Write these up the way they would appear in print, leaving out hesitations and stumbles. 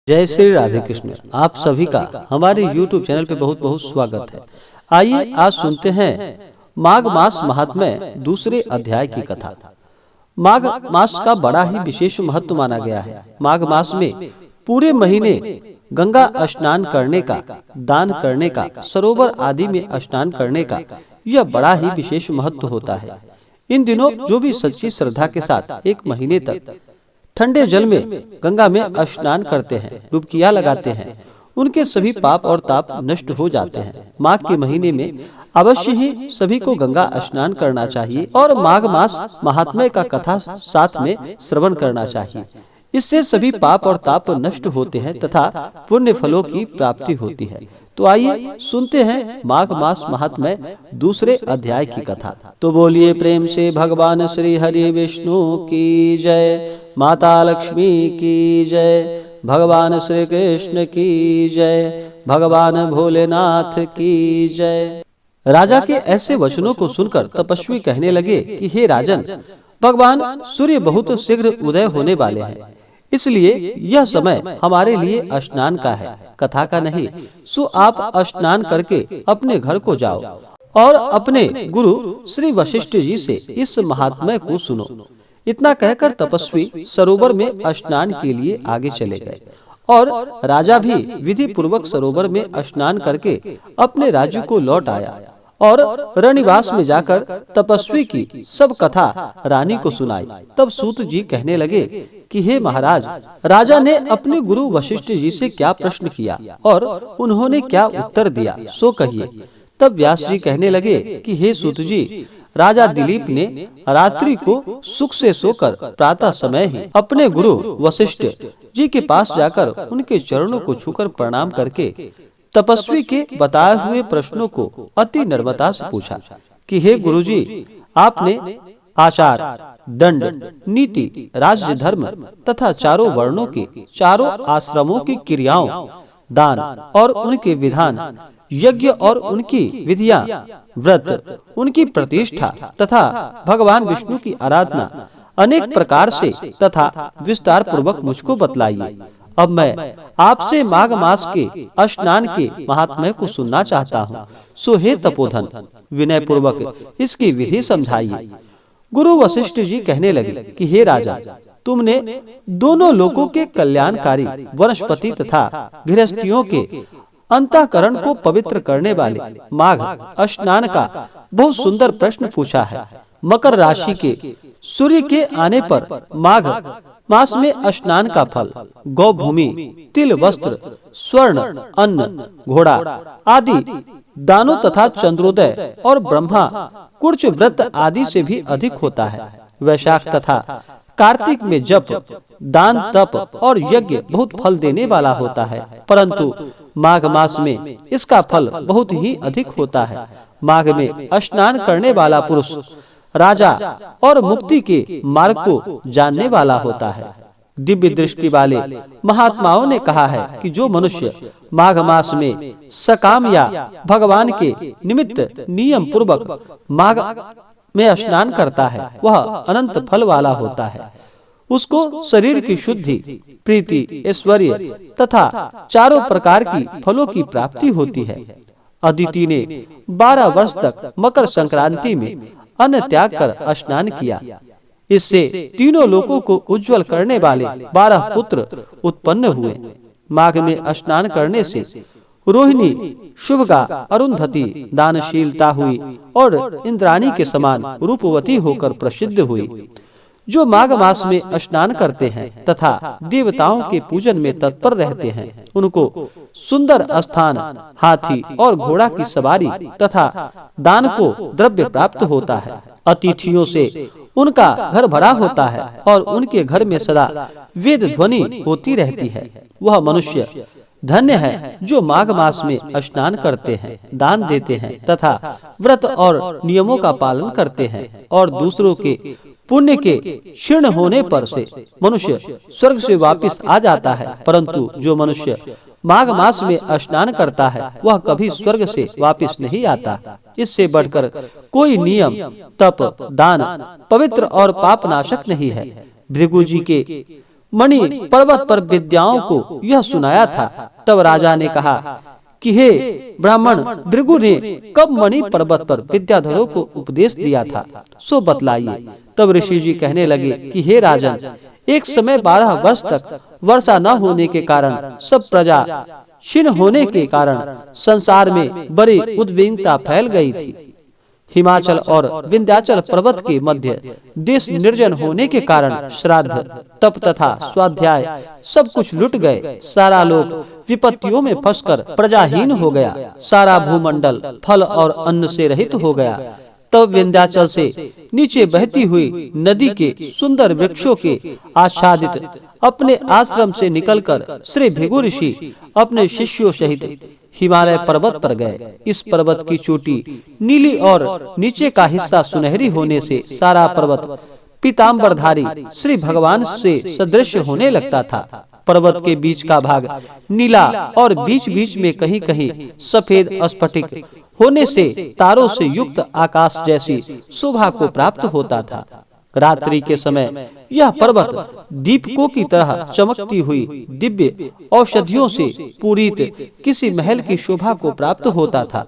जय श्री राधे कृष्ण। आप सभी का हमारे YouTube चैनल पे बहुत बहुत स्वागत है। आइए आज सुनते हैं माघ मास महात्म्य दूसरे अध्याय की कथा। माघ मास का बड़ा ही विशेष महत्व माना गया है। माघ मास में पूरे महीने गंगा स्नान करने का, दान करने का, सरोवर आदि में स्नान करने का यह बड़ा ही विशेष महत्व होता है। इन दिनों जो भी सच्ची श्रद्धा के साथ एक महीने तक ठंडे जल में गंगा में स्नान करते हैं, डुबकियां लगाते हैं, उनके सभी पाप और ताप नष्ट हो जाते हैं। माघ के महीने में अवश्य ही सभी को गंगा स्नान करना चाहिए और माघ मास महात्म्य का कथा साथ में श्रवण करना चाहिए। इससे सभी पाप और ताप नष्ट होते हैं तथा पुण्य फलों की प्राप्ति होती है। तो आइए सुनते हैं माघ मास महात्म्य दूसरे अध्याय की कथा। तो बोलिए प्रेम से भगवान श्री हरि विष्णु की जय, माता लक्ष्मी की जय, भगवान श्री कृष्ण की जय, भगवान भोलेनाथ की जय। राजा के ऐसे वचनों को सुनकर तपस्वी कहने लगे कि हे राजन, भगवान सूर्य बहुत शीघ्र उदय होने वाले हैं, इसलिए यह समय हमारे लिए स्नान का है, कथा का नहीं। सो आप स्नान करके अपने घर को जाओ और अपने गुरु श्री वशिष्ठ जी से इस महात्म्य को सुनो। इतना कहकर तपस्वी सरोवर में स्नान के लिए आगे चले गए और राजा भी विधि पूर्वक सरोवर में स्नान करके अपने राज्य को लौट आया और रणनिवास में जाकर तपस्वी की सब कथा रानी को सुनाई। तब सूत जी कहने लगे कि हे महाराज, राजा ने अपने गुरु वशिष्ठ जी से क्या प्रश्न किया और उन्होंने क्या उत्तर दिया, सो कहिए। तब व्यास जी कहने लगे कि हे सूत जी, राजा दिलीप ने रात्रि को सुख से सोकर प्रातः समय ही अपने गुरु वशिष्ठ जी के पास जाकर उनके चरणों को छूकर प्रणाम करके तपस्वी के बताए हुए प्रश्नों को अति नम्रता से पूछा कि हे गुरुजी, आपने आचार, दंड, नीति, राज्य धर्म तथा चारों वर्णों की, चारों आश्रमों की क्रियाओं, दान और उनके विधान, यज्ञ और उनकी विधियां, व्रत, उनकी प्रतिष्ठा तथा भगवान विष्णु की आराधना अनेक प्रकार से तथा विस्तार पूर्वक मुझको बतलाइए। अब मैं आपसे माघ मास के स्नान के महात्म्य को सुनना चाहता हूँ। सो हे तपोधन, विनय पूर्वक इसकी विधि समझाइए। गुरु वशिष्ठ जी कहने लगे कि हे राजा, तुमने दोनों लोगों के कल्याणकारी वनस्पति तथा गृहस्थियों के अंतःकरण को पवित्र करने वाले माघ स्नान का बहुत सुंदर प्रश्न पूछा है। मकर राशि के सूर्य के आने पर माघ मास में स्नान का फल गौ भूमि, तिल वस्त्र, स्वर्ण, अन्न, घोड़ा आदि दानों तथा चंद्रोदय और ब्रह्मा कुर्च व्रत आदि से भी अधिक होता है। वैशाख तथा कार्तिक में जप, दान, तप और यज्ञ बहुत फल देने वाला होता है, परंतु माघ मास में इसका फल बहुत ही अधिक होता है। माघ में स्नान करने वाला पुरुष राजा और मुक्ति के मार्ग को जानने वाला होता है। दिव्य दृष्टि वाले महात्माओं ने कहा है कि जो मनुष्य माघ मास में सकाम या भगवान के निमित्त नियम पूर्वक माघ में स्नान करता है, वह अनंत फल वाला होता है। उसको शरीर की शुद्धि, प्रीति, ऐश्वर्य तथा चारों प्रकार की फलों की प्राप्ति होती है। अदिति ने 12 वर्ष तक मकर संक्रांति में अन्न त्याग कर स्नान किया। इससे तीनों लोगों को उज्जवल करने वाले 12 पुत्र उत्पन्न हुए। माघ में स्नान करने से रोहिणी, शुभगा, अरुंधति दानशीलता हुई और इंद्राणी के समान रूपवती होकर प्रसिद्ध हुई। जो माघ मास में स्नान करते हैं तथा देवताओं के पूजन में तत्पर रहते हैं, उनको सुंदर स्थान, हाथी और घोड़ा की सवारी तथा दान को द्रव्य प्राप्त होता है। अतिथियों से उनका घर भरा होता है और उनके घर में सदा वेद ध्वनि होती रहती है। वह मनुष्य धन्य है जो माघ मास में स्नान करते हैं, दान देते हैं तथा व्रत और नियमों का पालन करते हैं और दूसरों के पुण्य के क्षीण होने पर से मनुष्य स्वर्ग से वापस आ जाता है, परंतु जो मनुष्य माघ मास में स्नान करता है वह कभी स्वर्ग से वापस नहीं आता। इससे बढ़कर कोई नियम, तप, दान पवित्र और पाप नाशक नहीं है। भृगु जी के मणि पर्वत पर विद्याओं को यह सुनाया था, तब राजा ने कहा कि हे ब्राह्मण, भृगु ने कब मणि पर्वत पर विद्याधरों को उपदेश दिया था, सो बतलाइए। तब ऋषि जी कहने लगे कि हे राजन, एक समय 12 वर्ष तक वर्षा न होने के कारण, सब प्रजा क्षीण होने के कारण संसार में बड़ी उद्विग्नता फैल गई थी। हिमाचल और विंध्याचल पर्वत के मध्य देश निर्जन होने के कारण श्राद्ध, तप तथा स्वाध्याय सब कुछ लुट गए। सारा लोग विपत्तियों में फंसकर प्रजाहीन हो गया। सारा भूमंडल फल और अन्न से रहित हो गया। तब विंध्याचल से नीचे बहती हुई नदी के सुंदर वृक्षों के आच्छादित अपने आश्रम से निकलकर श्री भृगु ऋषि अपने शिष्यों सहित हिमालय पर्वत पर गए। इस पर्वत की चोटी नीली और नीचे का हिस्सा सुनहरी होने से सारा पर्वत पीताम्बरधारी श्री भगवान से सदृश होने लगता था। पर्वत के बीच का भाग नीला और बीच बीच में कहीं कहीं सफेद स्फटिक होने से तारों से युक्त आकाश जैसी शोभा को प्राप्त होता था। रात्रि के समय यह पर्वत दीपकों की तरह चमकती हुई दिव्य औषधियों से पूरित किसी महल की शोभा को प्राप्त होता था।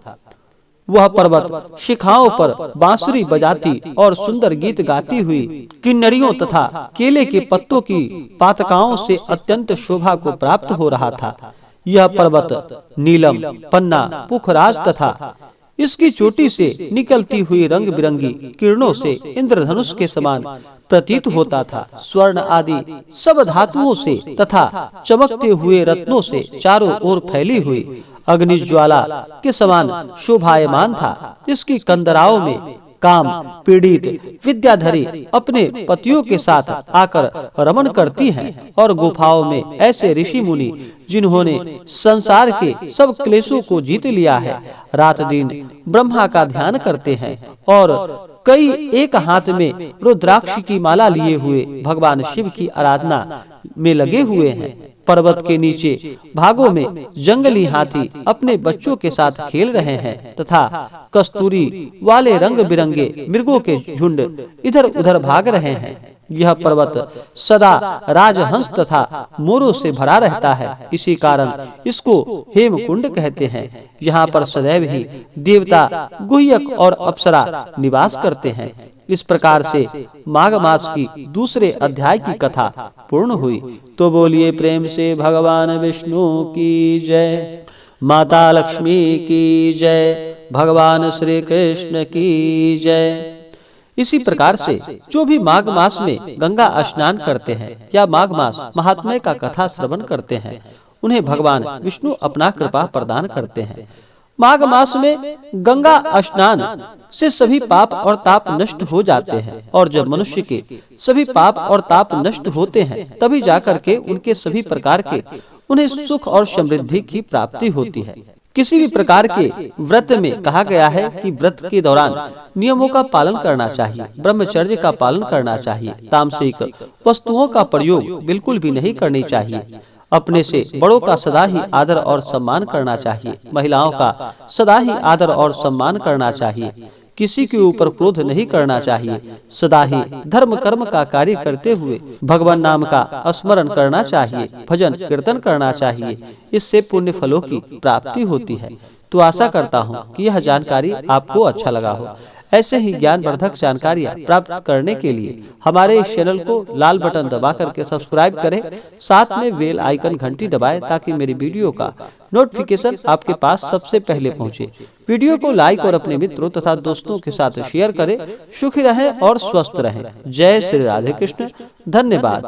वह पर्वत शिखाओं पर बांसुरी बजाती और सुंदर गीत गाती हुई किन्नरियों तथा केले के पत्तों की पातकाओं से अत्यंत शोभा को प्राप्त हो रहा था। यह पर्वत नीलम, पन्ना, पुखराज तथा इसकी चोटी से निकलती हुई रंग बिरंगी किरणों से इंद्रधनुष के समान प्रतीत होता था। स्वर्ण आदि सब धातुओं से तथा चमकते हुए रत्नों से चारों ओर फैली हुई अग्नि ज्वाला के समान शोभायमान था। इसकी कंदराओं में काम पीड़ित विद्याधरी अपने पतियों के साथ आकर रमन करती हैं और गुफाओं में ऐसे ऋषि मुनि जिन्होंने संसार के सब क्लेशों को जीत लिया है, रात दिन ब्रह्मा का ध्यान करते हैं और कई एक हाथ में रुद्राक्ष की माला लिए हुए भगवान शिव की आराधना में लगे हुए हैं। पर्वत के नीचे भागों में जंगली हाथी अपने बच्चों के साथ खेल रहे हैं तथा कस्तूरी वाले रंग बिरंगे मृगों के झुंड इधर उधर भाग रहे हैं। यह पर्वत सदा राजहंस तथा मोरों से भरा रहता है। इसी कारण इसको हेमकुंड कहते हैं। यहाँ पर सदैव ही देवता, गुह्यक और अप्सरा निवास करते हैं। इस प्रकार से माघ मास की दूसरे अध्याय की कथा पूर्ण हुई। तो बोलिए प्रेम से भगवान विष्णु की जय, माता लक्ष्मी की जय, भगवान श्री कृष्ण की जय। इसी प्रकार से जो भी माघ मास में गंगा स्नान करते हैं या माघ मास महात्म्य का कथा श्रवण करते हैं, उन्हें भगवान विष्णु अपना कृपा प्रदान करते हैं। माघ मास में गंगा स्नान से सभी पाप और ताप नष्ट हो जाते हैं और जब मनुष्य के सभी पाप और ताप नष्ट होते हैं तभी जाकर के उनके सभी प्रकार के उन्हें सुख और समृद्धि की प्राप्ति होती है। किसी भी प्रकार के व्रत में कहा गया है कि व्रत के दौरान नियमों का पालन करना चाहिए, ब्रह्मचर्य का पालन करना चाहिए, तामसिक वस्तुओं का प्रयोग बिल्कुल भी नहीं करनी चाहिए। अपने से बड़ों का सदा ही आदर और सम्मान करना चाहिए। महिलाओं का सदा ही आदर और सम्मान करना चाहिए। किसी के ऊपर क्रोध नहीं करना चाहिए। सदा ही धर्म कर्म का कार्य करते हुए भगवान नाम का स्मरण करना चाहिए, भजन कीर्तन करना चाहिए। इससे पुण्य फलों की प्राप्ति होती है। तो आशा करता हूँ कि यह जानकारी आपको अच्छा लगा हो। ऐसे ही ज्ञानवर्धक जानकारियाँ प्राप्त करने के लिए हमारे इस चैनल को लाल बटन दबा करके सब्सक्राइब करें, साथ में बेल आइकन घंटी दबाएं ताकि मेरी वीडियो का नोटिफिकेशन आपके पास सबसे पहले पहुंचे। वीडियो को लाइक और अपने मित्रों तथा दोस्तों के साथ शेयर करें। सुखी रहें और स्वस्थ रहें। जय श्री राधे कृष्ण। धन्यवाद।